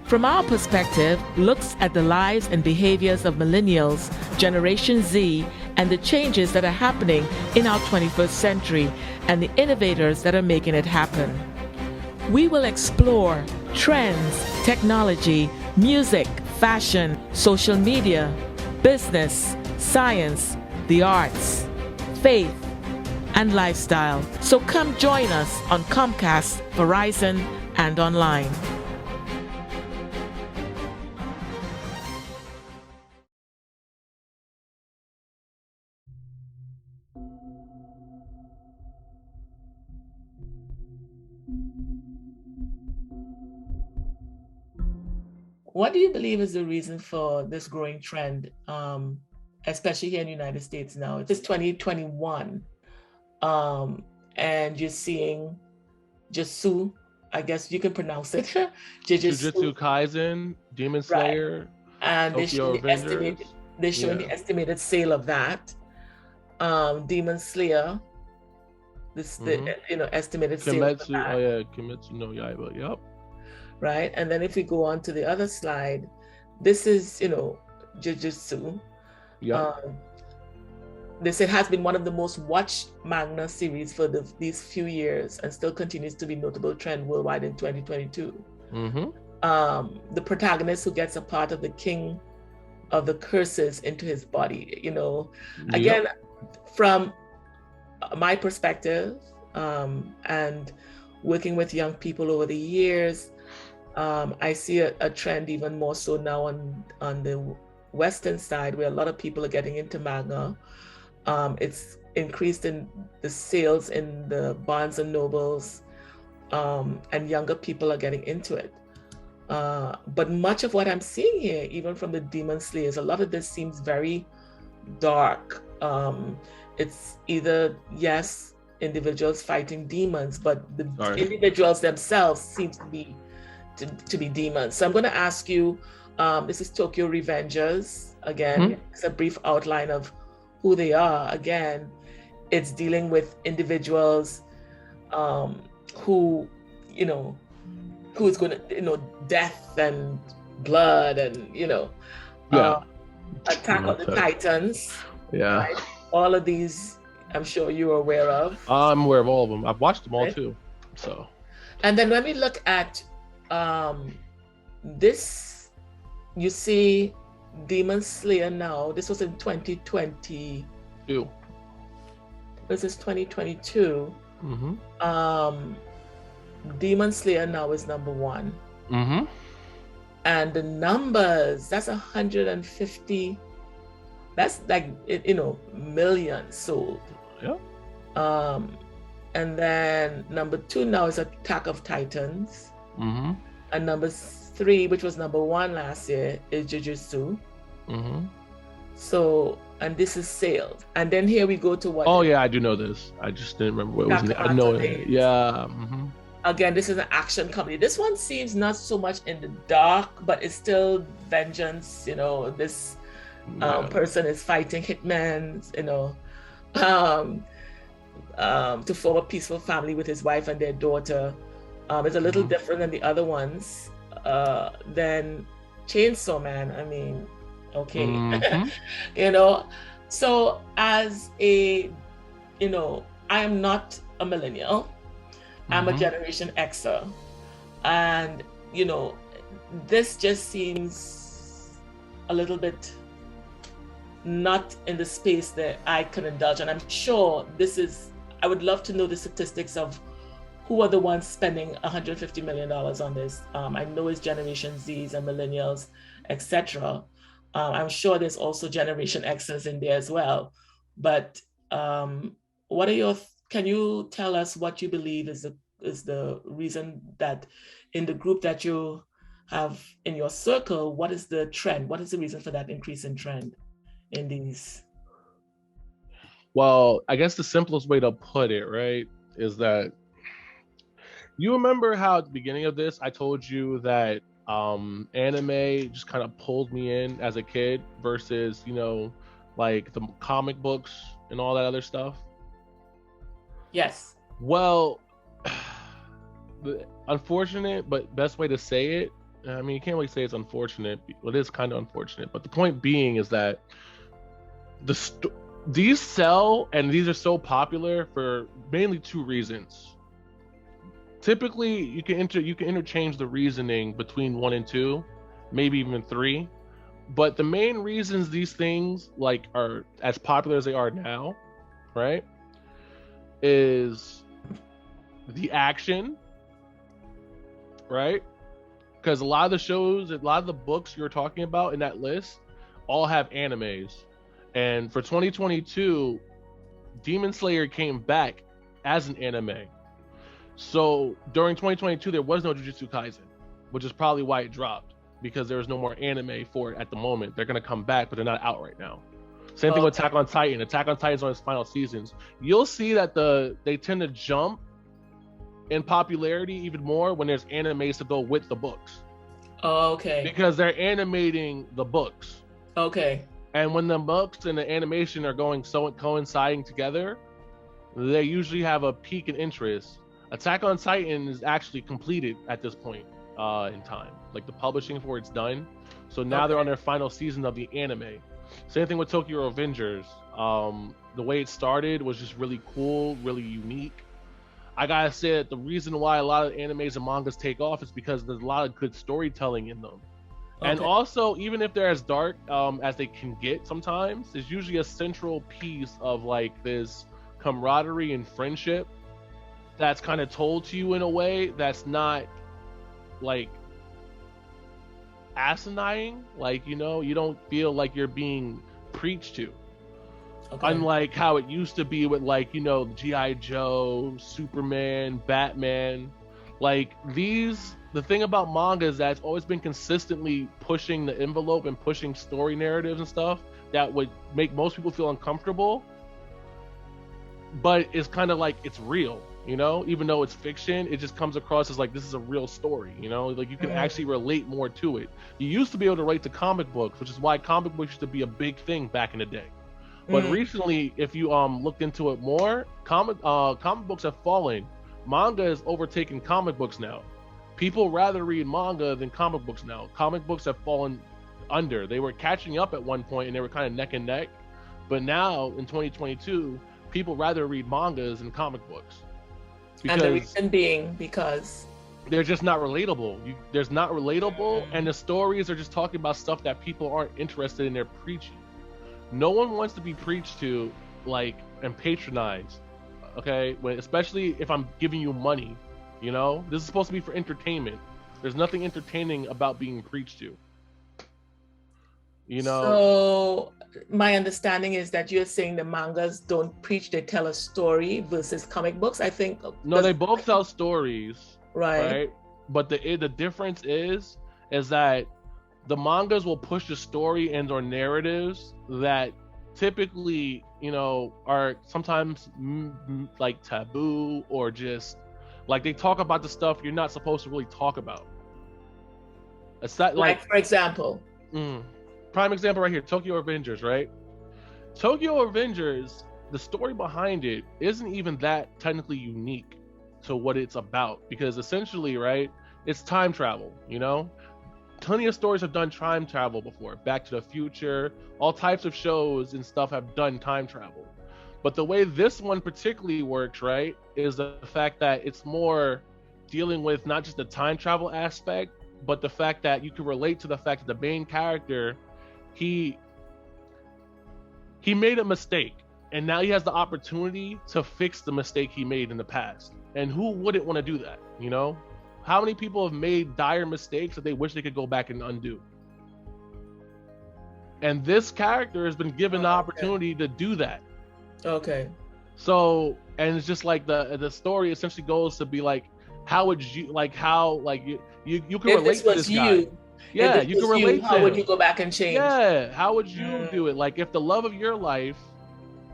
From our perspective, looks at the lives and behaviors of millennials, Generation Z, and the changes that are happening in our 21st century and the innovators that are making it happen. We will explore trends, technology, music, fashion, social media, business, science, the arts, faith, and lifestyle. So come join us on Comcast, Verizon, and online. What do you believe is the reason for this growing trend, especially here in the United States now? It's 2021, and you're seeing Jitsu, I guess you can pronounce it, Jujutsu Kaisen, Demon Slayer, right. And Tokyo Avengers. They're showing the estimated sale of that. Demon Slayer, the estimated sale of that. Oh yeah, Kimetsu no Yaiba. Yep. Right, and then if we go on to the other slide, this is Jujutsu. Yeah. This it has been one of the most watched manga series for these few years and still continues to be a notable trend worldwide in 2022. The protagonist who gets a part of the king of the curses into his body, again, from my perspective, and working with young people over the years, I see a trend even more so now on the Western side, where a lot of people are getting into manga. It's increased in the sales in the Barnes and Nobles, and younger people are getting into it. But much of what I'm seeing here, even from the Demon Slayers, a lot of this seems very dark. It's either, yes, individuals fighting demons, but the individuals themselves seem to be demons. So I'm going to ask you, this is Tokyo Revengers. Again, it's a brief outline of who they are. Again, it's dealing with individuals who, who's going to, death and blood and, Attack of the Titans. Yeah. Right? All of these, I'm sure you're aware of. I'm aware of all of them. I've watched them all too. So. And then when we look at this, you see Demon Slayer now. This was in 2022. This is 2022. Demon Slayer now is number one. And the numbers, that's 150. That's like millions sold. Yeah. And then number two now is Attack of Titans. And number three, which was number one last year, is Jujutsu. So, and this is sales. And then here we go to what? Oh yeah, I do know this. I just didn't remember what it was. I know it. Yeah. Again, this is an action comedy. This one seems not so much in the dark, but it's still vengeance. This person is fighting hitmen. To form a peaceful family with his wife and their daughter. It's a little different than the other ones. Than Chainsaw Man. I mean, okay. So as a, I am not a millennial. I'm a Generation Xer. And, this just seems a little bit not in the space that I can indulge. And I'm sure I would love to know the statistics of who are the ones spending $150 million on this. I know it's Generation Zs and millennials, etc. I'm sure there's also Generation Xers in there as well. But can you tell us what you believe is the reason that in the group that you have in your circle, what is the trend? What is the reason for that increase in trend in these? Well, I guess the simplest way to put it, right, is that you remember how at the beginning of this, I told you that anime just kind of pulled me in as a kid versus, like the comic books and all that other stuff? Yes. Well, the unfortunate but best way to say it I mean, you can't really say it's unfortunate. Well, it is kind of unfortunate, but the point being is that these sell, and these are so popular for mainly two reasons. Typically, you can interchange the reasoning between 1 and 2, maybe even 3. But the main reasons these things like are as popular as they are now, right, is the action, right? Because a lot of the shows, a lot of the books you're talking about in that list all have animes. And for 2022, Demon Slayer came back as an anime. So during 2022, there was no Jujutsu Kaisen, which is probably why it dropped, because there was no more anime for it at the moment. They're going to come back, but they're not out right now. Same thing with Attack on Titan. Attack on Titan's on its final seasons. You'll see that they tend to jump in popularity even more when there's animes to go with the books. Oh, okay. Because they're animating the books. Okay. And when the books and the animation are coinciding together, they usually have a peak in interest. Attack on Titan is actually completed at this point in time. Like the publishing for it's done. So now they're on their final season of the anime. Same thing with Tokyo Revengers. The way it started was just really cool, really unique. I gotta say that the reason why a lot of animes and mangas take off is because there's a lot of good storytelling in them. And also, even if they're as dark as they can get sometimes, there's usually a central piece of like this camaraderie and friendship that's kind of told to you in a way that's not like asinine. Like, you know, you don't feel like you're being preached to. Unlike how it used to be with, like, you know, G.I. Joe, Superman, Batman. Like, the thing about manga is that it's always been consistently pushing the envelope and pushing story narratives and stuff that would make most people feel uncomfortable. But it's kind of like it's real, you know? Even though it's fiction, it just comes across as like this is a real story, you know? Like you can actually relate more to it. You used to be able to relate to comic books, which is why comic books used to be a big thing back in the day. But recently, if you looked into it more, comic books have fallen. Manga has overtaken comic books now. People rather read manga than comic books now. Comic books have fallen under. They were catching up at one point and they were kind of neck and neck. But now in 2022, people rather read mangas than comic books. And the reason being because they're just not relatable. There's not relatable, and the stories are just talking about stuff that people aren't interested in. They're preaching. No one wants to be preached to, like, and patronized, okay? Especially if I'm giving you money, you know? This is supposed to be for entertainment. There's nothing entertaining about being preached to, you know? So my understanding is that you're saying the mangas don't preach, they tell a story versus comic books, I think. No, they both tell stories, right? But the difference is that the mangas will push the story and or narratives that typically, you know, are sometimes like taboo, or just like they talk about the stuff you're not supposed to really talk about. It's that, like for example, prime example right here, Tokyo Revengers, right? Tokyo Revengers, the story behind it isn't even that technically unique to what it's about, because essentially, right, it's time travel, you know? Plenty of stories have done time travel before. Back to the Future, all types of shows and stuff have done time travel. But the way this one particularly works, right, is the fact that it's more dealing with not just the time travel aspect, but the fact that you can relate to the fact that the main character, he made a mistake, and now he has the opportunity to fix the mistake he made in the past. And who wouldn't want to do that, you know? How many people have made dire mistakes that they wish they could go back and undo? And this character has been given the opportunity to do that. Okay. So, and it's just like the story essentially goes to be like, how would you, like, how, like, you can relate to this guy. Yeah, you can relate to him. How would you go back and change? Yeah, how would you do it? Like, if the love of your life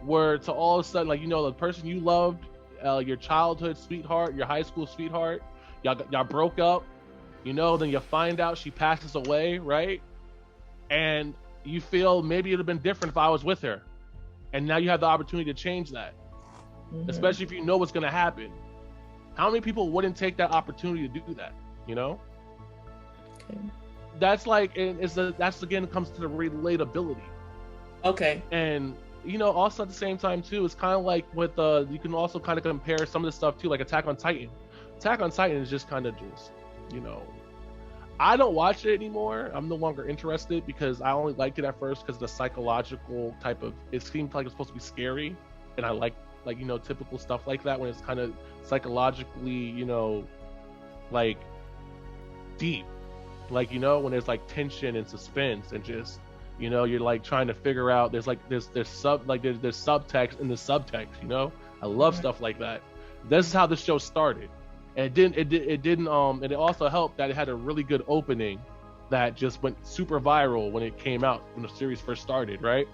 were to all of a sudden, like, you know, the person you loved, your childhood sweetheart, your high school sweetheart, y'all broke up, you know, then you find out she passes away, right? And you feel maybe it'd have been different if I was with her. And now you have the opportunity to change that, especially if you know what's going to happen. How many people wouldn't take that opportunity to do that, you know? Okay. That's like, and that's again comes to the relatability. Okay. And also at the same time too, it's kind of like with you can also kind of compare some of the stuff too, like Attack on Titan. Attack on Titan is just kind of just, I don't watch it anymore. I'm no longer interested because I only liked it at first because the psychological type of, it seemed like it's supposed to be scary, and I like typical stuff like that when it's kind of psychologically like deep, like when there's like tension and suspense and just you're like trying to figure out, there's subtext in the subtext. I love stuff like that. This is how the show started. And it didn't and it also helped that it had a really good opening that just went super viral when it came out, when the series first started, right?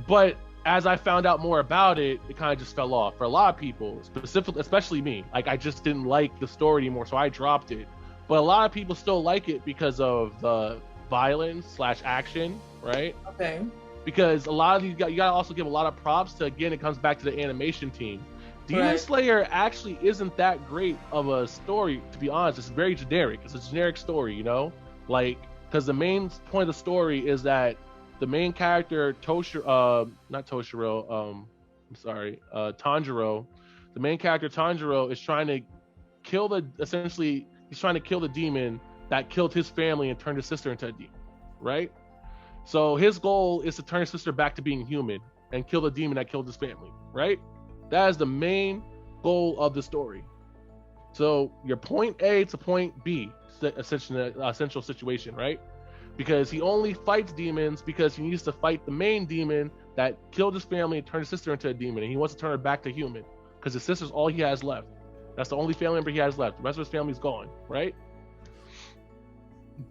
But as I found out more about it, it kind of just fell off for a lot of people, specifically, especially me. Like, I just didn't like the story anymore, so I dropped it. But a lot of people still like it because of the violence / action, right? Okay. Because a lot of these guys, you gotta also give a lot of props to, again, it comes back to the animation team. Demon Slayer actually isn't that great of a story, to be honest. It's very generic. It's a generic story, like, because the main point of the story is that the main character Tanjiro, the main character Tanjiro is trying to kill he's trying to kill the demon that killed his family and turned his sister into a demon, right? So his goal is to turn his sister back to being human and kill the demon that killed his family, right? That is the main goal of the story. So your point A to point B, essential situation, right? Because he only fights demons because he needs to fight the main demon that killed his family and turned his sister into a demon, and he wants to turn her back to human because his sister's all he has left. That's the only family member he has left. The rest of his family's gone, right?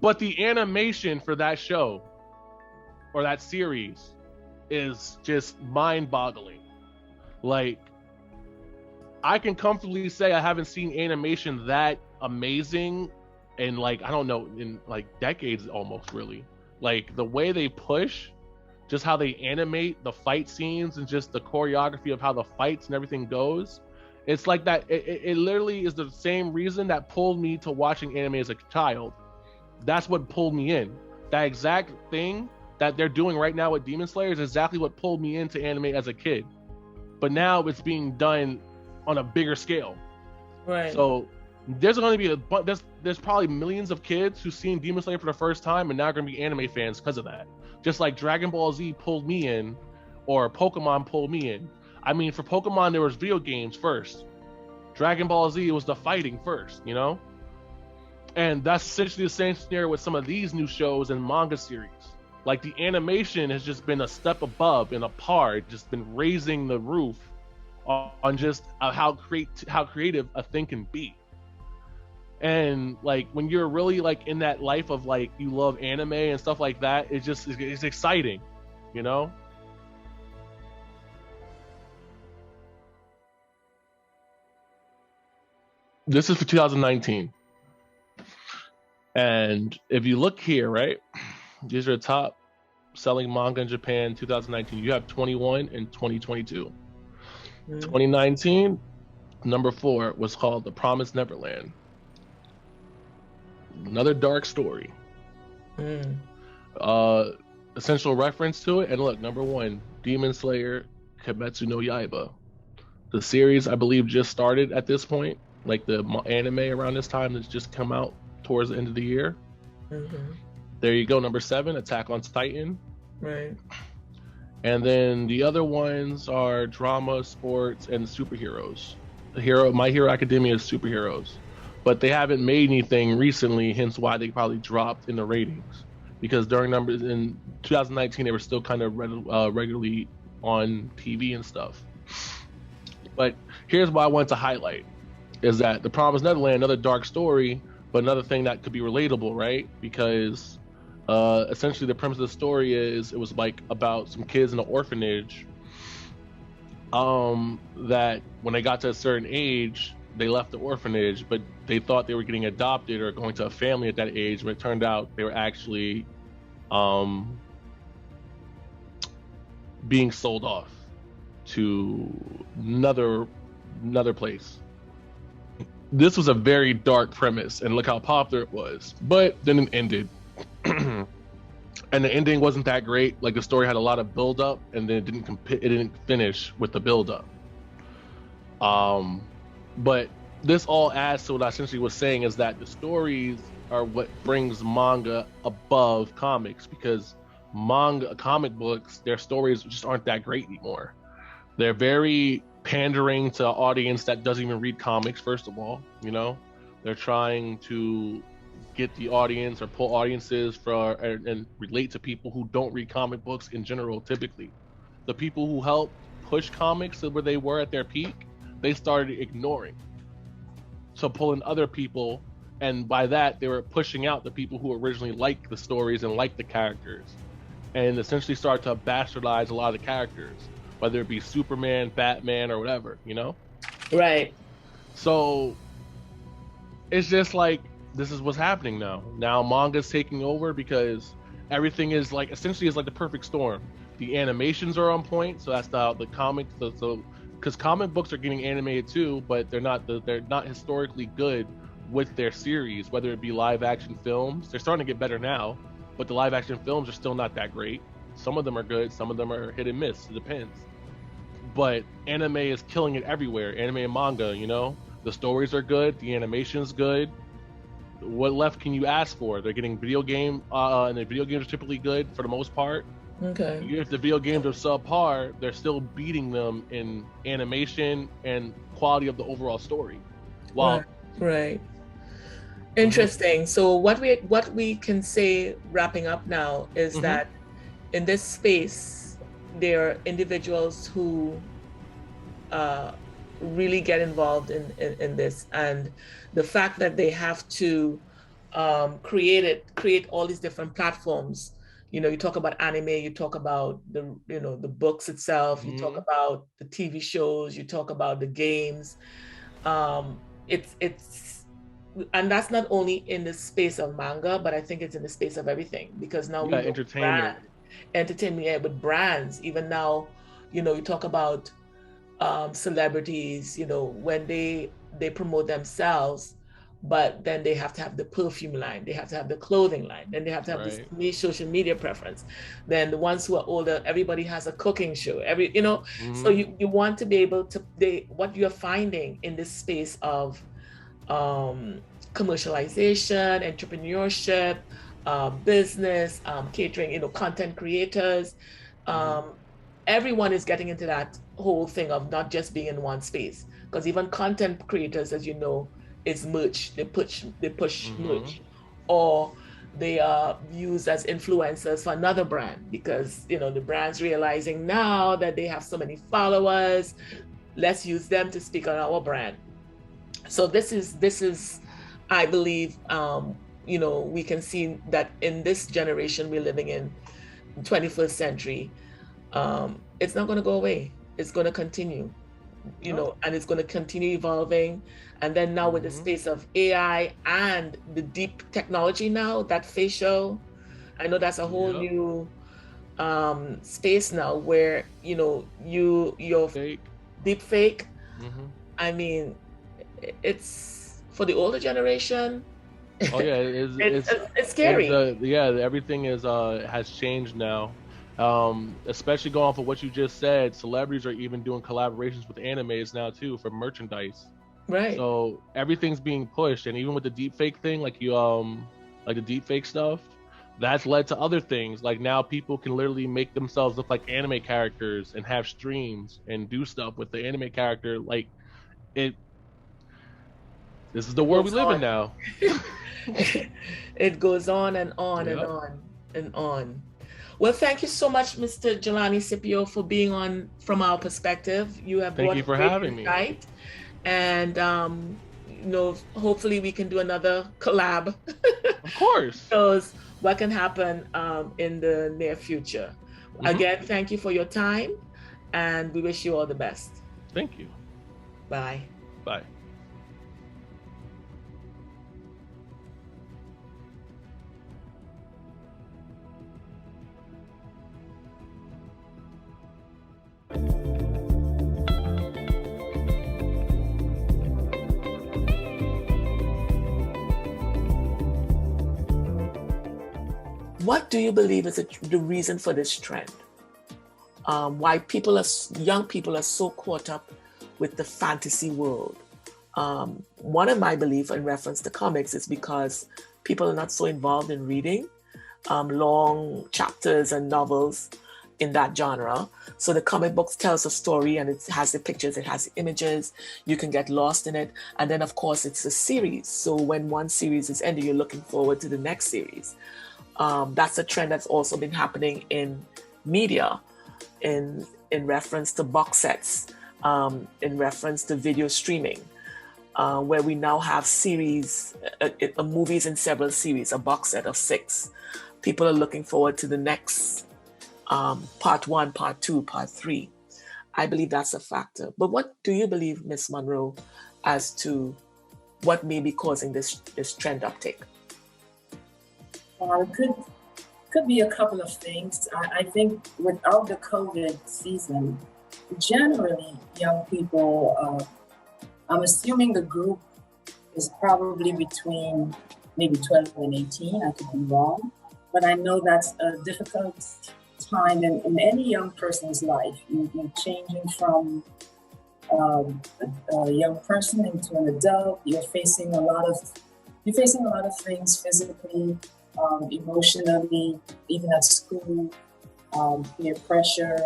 But the animation for that show or that series is just mind-boggling. Like, I can comfortably say I haven't seen animation that amazing in, like, I don't know, in like decades almost, really. Like, the way they push, just how they animate the fight scenes and just the choreography of how the fights and everything goes. It's like that. It literally is the same reason that pulled me to watching anime as a child. That's what pulled me in. That exact thing that they're doing right now with Demon Slayer is exactly what pulled me into anime as a kid. But now it's being done on a bigger scale. Right. So there's going to be there's probably millions of kids who've seen Demon Slayer for the first time and now are going to be anime fans because of that. Just like Dragon Ball Z pulled me in, or Pokemon pulled me in. I mean, for Pokemon, there was video games first. Dragon Ball Z was the fighting first, And that's essentially the same scenario with some of these new shows and manga series. Like, the animation has just been a step above and a par, just been raising the roof on just how creative a thing can be. And like, when you're really like in that life of like, you love anime and stuff like that, it's exciting, This is for 2019. And if you look here, right, these are the top selling manga in Japan 2019. You have 21 and 2022. 2019, number 4 was called The Promised Neverland. Another dark story. Essential reference to it, and look, number 1, Demon Slayer Kimetsu no Yaiba. The series, I believe, just started at this point. Like, the anime around this time that's just come out towards the end of the year. There you go. Number 7, Attack on Titan. Right. And then the other ones are drama, sports, and superheroes. My Hero Academia is superheroes, but they haven't made anything recently, hence why they probably dropped in the ratings. Because during numbers in 2019, they were still kind of regularly on TV and stuff. But here's what I wanted to highlight: is that The Promised Neverland, another dark story, but another thing that could be relatable, right? Because essentially the premise of the story is, it was like about some kids in an orphanage that when they got to a certain age, they left the orphanage, but they thought they were getting adopted or going to a family at that age, but it turned out they were actually being sold off to another place. this was a very dark premise, and look how popular it was. But then it ended. And the ending wasn't that great. Like, the story had a lot of build up, and then it didn't finish with the build up. But this all adds to what I essentially was saying, is that the stories are what brings manga above comics, because comic books, their stories just aren't that great anymore. They're very pandering to an audience that doesn't even read comics, first of all. They're trying to get the audience or pull audiences and relate to people who don't read comic books in general. Typically, the people who helped push comics to where they were at their peak, they started ignoring, so pulling other people, and by that they were pushing out the people who originally liked the stories and liked the characters, and essentially start to bastardize a lot of the characters, whether it be Superman, Batman, or whatever. Right. So it's just like, this is what's happening now. Now manga's taking over, because everything is like, essentially is like the perfect storm. The animations are on point, so that's the comics. So because comic books are getting animated too, but they're not historically good with their series, whether it be live action films. They're starting to get better now, but the live action films are still not that great. Some of them are good, some of them are hit and miss. It depends. But anime is killing it everywhere. Anime and manga, the stories are good, the animation's good. What left can you ask for? They're getting video game, and the video games are typically good for the most part. Okay. If the video games are subpar, they're still beating them in animation and quality of the overall story. Right. Interesting. So what we can say, wrapping up now, is that in this space, there are individuals who really get involved in this, and the fact that they have to create all these different platforms. You talk about anime, you talk about the books itself, you talk about the TV shows, you talk about the games. It's and that's not only in the space of manga, but I think it's in the space of everything, because now we know entertainment with brands. Even now, you talk about celebrities, when they promote themselves, but then they have to have the perfume line, they have to have the clothing line, then they have to have this niche social media preference. Then the ones who are older, everybody has a cooking show. So you want to be able to. What you're finding in this space of commercialization, entrepreneurship, business, catering, content creators, everyone is getting into that whole thing of not just being in one space, because even content creators, as you know, is merch. They push merch, or they are used as influencers for another brand, because the brand's realizing now that they have so many followers, let's use them to speak on our brand. So this is I believe we can see that in this generation we're living in, 21st century, it's not going to go away. It's going to continue, and it's going to continue evolving. And then now with the space of AI and the deep technology now, that facial, I know that's a whole new space now, where your fake. deep fake. I mean, it's for the older generation. Oh yeah, it's scary. Everything has changed now. Especially going off of what you just said, celebrities are even doing collaborations with animes now too for merchandise. Right. So everything's being pushed, and even with the deepfake thing, like the deepfake stuff, that's led to other things. Like now people can literally make themselves look like anime characters and have streams and do stuff with the anime character. Like this is the world we live in now. It goes on and on and on and on. Well, thank you so much, Mr. Jelani Scipio, for being on From Our Perspective. You have Thank you for having me. And hopefully we can do another collab. Of course. Shows what can happen in the near future. Again, thank you for your time, and we wish you all the best. Thank you. Bye. Bye. What do you believe is the reason for this trend? Why young people are so caught up with the fantasy world? One of my beliefs in reference to comics is because people are not so involved in reading long chapters and novels in that genre. So the comic books tells a story, and it has the pictures, it has the images, you can get lost in it. And then of course it's a series. So when one series is ended, you're looking forward to the next series. That's a trend that's also been happening in media, in reference to box sets, in reference to video streaming, where we now have series, movies in several series, a box set of 6. People are looking forward to the next part 1, part 2, part 3. I believe that's a factor. But what do you believe, Miss Monroe, as to what may be causing this trend uptake? Could be a couple of things. I think without the COVID season, generally young people, I'm assuming the group is probably between maybe 12 and 18. I could be wrong, but I know that's a difficult time in any young person's life. You're changing from a young person into an adult. You're facing a lot of things physically, emotionally, even at school, peer pressure,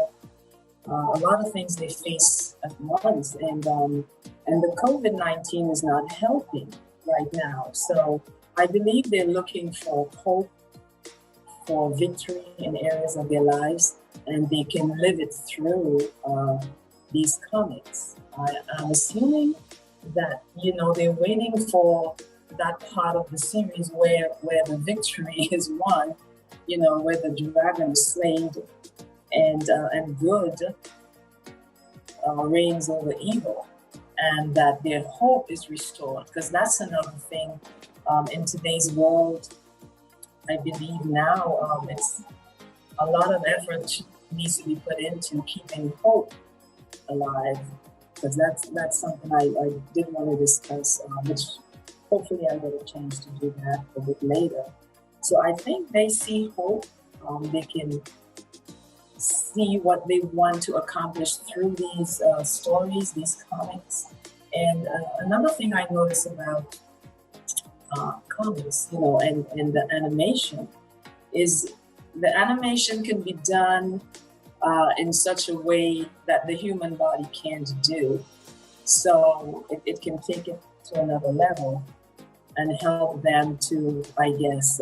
a lot of things they face at once, and the COVID-19 is not helping right now. So I believe they're looking for hope, for victory in areas of their lives, and they can live it through these comics. I'm assuming that, they're waiting for that part of the series where the victory is won, where the dragon is slain and good reigns over evil, and that their hope is restored. Because that's another thing in today's world. I believe now it's a lot of effort needs to be put into keeping hope alive, because that's something I did want to discuss, which hopefully I get a chance to do that a bit later. So I think they see hope. They can see what they want to accomplish through these stories, these comics. And another thing I notice about comics, and the animation, is the animation can be done in such a way that the human body can't do. So it can take it to another level and help them to, I guess,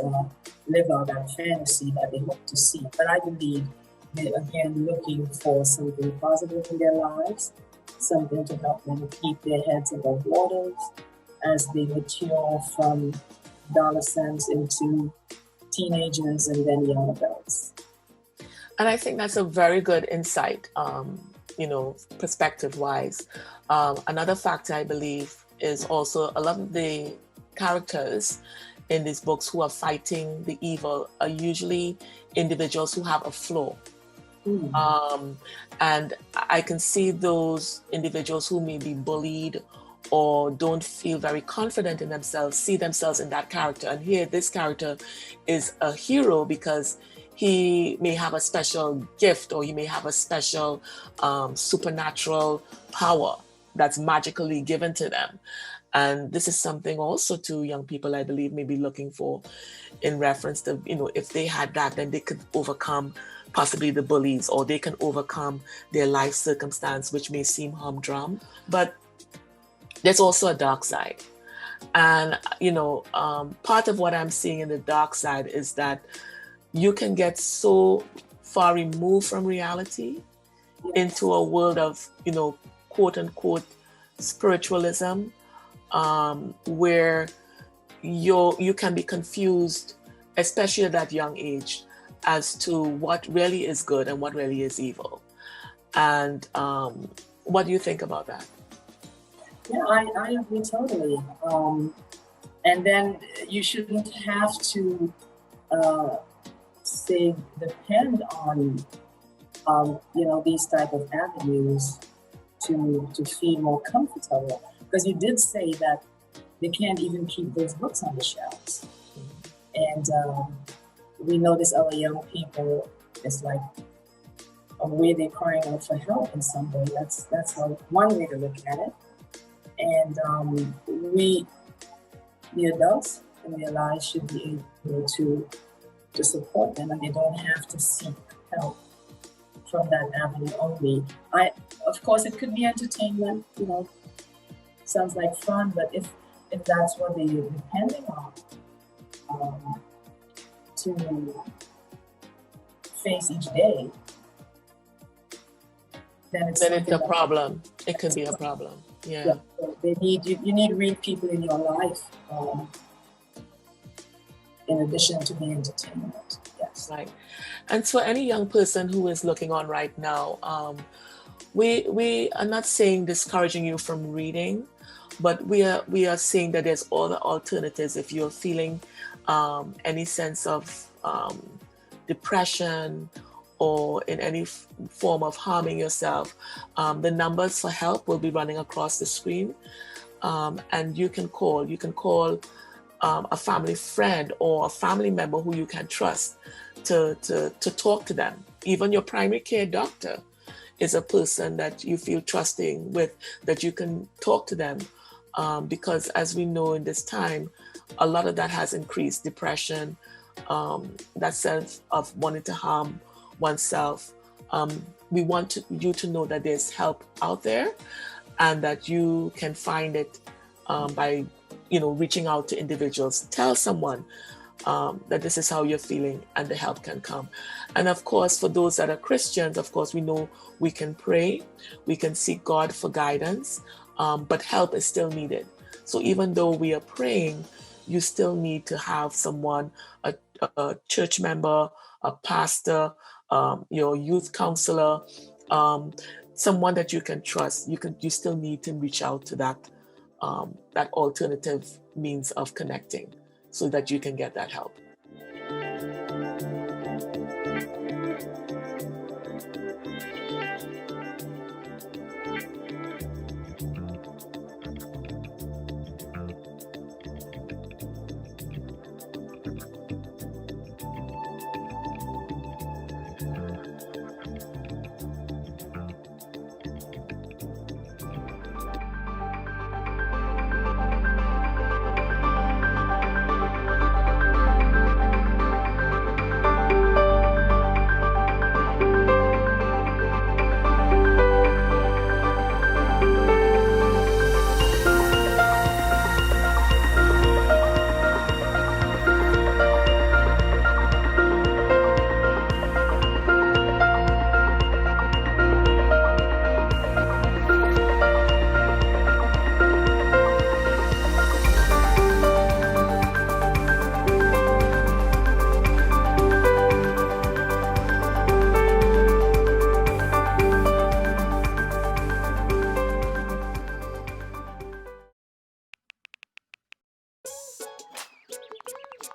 live out that fantasy that they hope to see. But I believe they're, again, looking for something positive in their lives, something to help them keep their heads above waters as they mature from adolescents into teenagers and then young adults. And I think that's a very good insight, perspective-wise. Another factor, I believe, is also a lot of the characters in these books who are fighting the evil are usually individuals who have a flaw. And I can see those individuals who may be bullied or don't feel very confident in themselves, see themselves in that character. And here, this character is a hero because he may have a special gift, or he may have a special supernatural power that's magically given to them. And this is something also to young people, I believe, may be looking for in reference to, if they had that, then they could overcome possibly the bullies, or they can overcome their life circumstance, which may seem humdrum. But there's also a dark side. And, part of what I'm seeing in the dark side is that you can get so far removed from reality into a world of, quote unquote, spiritualism, where you can be confused, especially at that young age, as to what really is good and what really is evil. And what do you think about that? Yeah, I agree totally. And then you shouldn't have to depend on these type of avenues to feel more comfortable. Because you did say that they can't even keep those books on the shelves. And we notice our young people, it's like a way they're crying out for help in some way. That's how one way to look at it. And we, the adults in their lives, should be able to support them, and they don't have to seek help from that avenue only. Of course, it could be entertainment, sounds like fun, but if that's what they're depending on to face each day, then it's a problem. It could be a problem. Yeah. So you need real people in your life, in addition to the entertainment. Yes. Right. And for any young person who is looking on right now, we are not saying discouraging you from reading, but we are saying that there's other alternatives. If you're feeling any sense of depression or in any form of harming yourself, the numbers for help will be running across the screen, and you can call a family friend or a family member who you can trust to talk to them. Even your primary care doctor is a person that you feel trusting with, that you can talk to them, because as we know in this time, a lot of that has increased. Depression, that sense of wanting to harm oneself. We want you to know that there's help out there, and that you can find it by reaching out to individuals. Tell someone that this is how you're feeling, and the help can come. And of course, for those that are Christians, of course, we know we can pray, we can seek God for guidance, but help is still needed. So even though we are praying, you still need to have someone, a church member, a pastor, your youth counselor, someone that you can trust. You still need to reach out to that alternative means of connecting, so that you can get that help.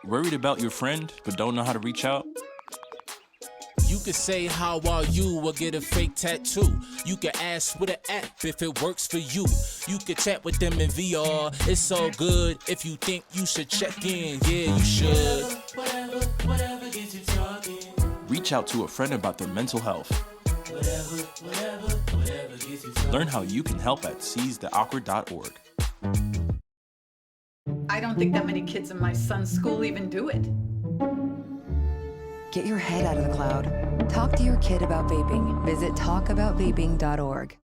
Worried about your friend, but don't know how to reach out? You could say, how are you, or get a fake tattoo. You could ask with an app if it works for you. You could chat with them in VR, it's all good. If you think you should check in, yeah, you should. Whatever gets you talking. Reach out to a friend about their mental health. Whatever gets you talking. Learn how you can help at seizetheawkward.org. I don't think that many kids in my son's school even do it. Get your head out of the cloud. Talk to your kid about vaping. Visit talkaboutvaping.org.